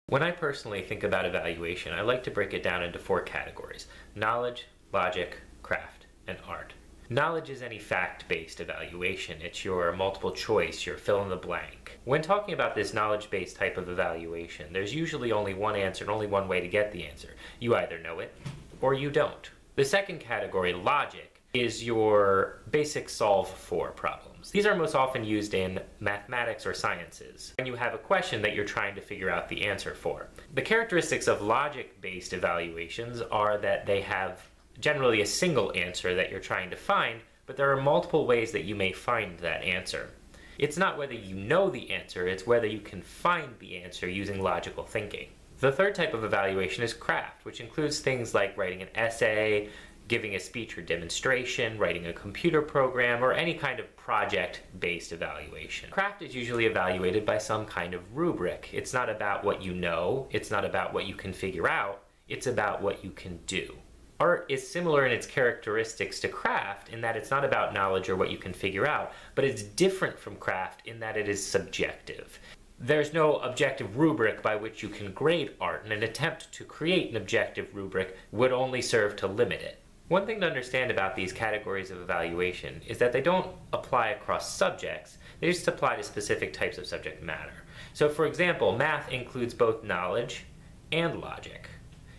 When I personally think about evaluation, I like to break it down into 4 categories: knowledge, logic, craft, and art. Knowledge is any fact-based evaluation. It's your multiple choice, your fill in the blank. When talking about this knowledge-based type of evaluation, there's usually only one answer and only one way to get the answer. You either know it or you don't. The second category, logic, is your basic solve for problems. These are most often used in mathematics or sciences when you have a question that you're trying to figure out the answer for. The characteristics of logic-based evaluations are that they have generally a single answer that you're trying to find, but there are multiple ways that you may find that answer. It's not whether you know the answer, it's whether you can find the answer using logical thinking. The third type of evaluation is craft, which includes things like writing an essay, giving a speech or demonstration, writing a computer program, or any kind of project-based evaluation. Craft is usually evaluated by some kind of rubric. It's not about what you know, it's not about what you can figure out, it's about what you can do. Art is similar in its characteristics to craft in that it's not about knowledge or what you can figure out, but it's different from craft in that it is subjective. There's no objective rubric by which you can grade art, and an attempt to create an objective rubric would only serve to limit it. One thing to understand about these categories of evaluation is that they don't apply across subjects, they just apply to specific types of subject matter. So for example, math includes both knowledge and logic.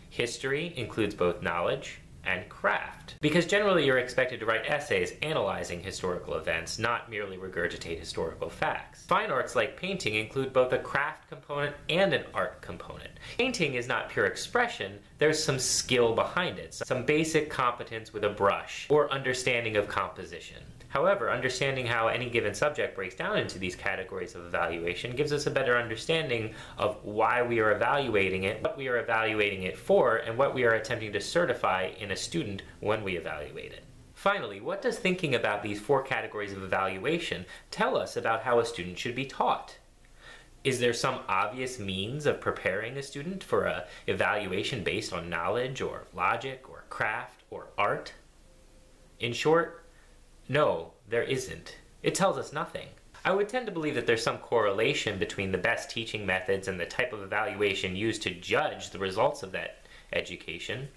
History includes both knowledge and craft. Because generally you're expected to write essays analyzing historical events, not merely regurgitate historical facts. Fine arts like painting include both a craft component and an art component. Painting is not pure expression, there's some skill behind it, some basic competence with a brush, or understanding of composition. However, understanding how any given subject breaks down into these categories of evaluation gives us a better understanding of why we are evaluating it, what we are evaluating it for, and what we are attempting to certify in a student when we evaluate it. Finally, what does thinking about these 4 categories of evaluation tell us about how a student should be taught? Is there some obvious means of preparing a student for an evaluation based on knowledge or logic or craft or art? In short, no, there isn't. It tells us nothing. I would tend to believe that there's some correlation between the best teaching methods and the type of evaluation used to judge the results of that education.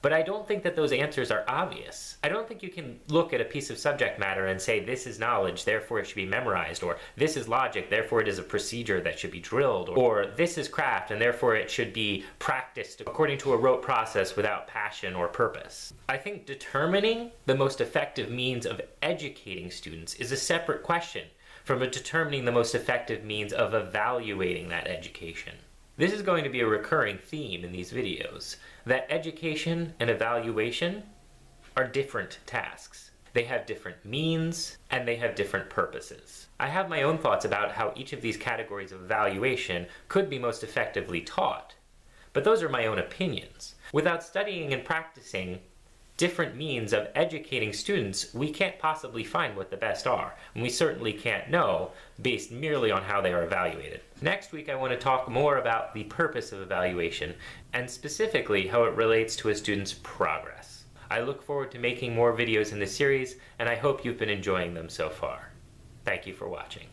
But I don't think that those answers are obvious. I don't think you can look at a piece of subject matter and say this is knowledge, therefore it should be memorized, or this is logic, therefore it is a procedure that should be drilled, or this is craft and therefore it should be practiced according to a rote process without passion or purpose. I think determining the most effective means of educating students is a separate question from determining the most effective means of evaluating that education. This is going to be a recurring theme in these videos, that education and evaluation are different tasks. They have different means, and they have different purposes. I have my own thoughts about how each of these categories of evaluation could be most effectively taught, but those are my own opinions. Without studying and practicing different means of educating students, we can't possibly find what the best are, and we certainly can't know based merely on how they are evaluated. Next week I want to talk more about the purpose of evaluation, and specifically how it relates to a student's progress. I look forward to making more videos in this series, and I hope you've been enjoying them so far. Thank you for watching.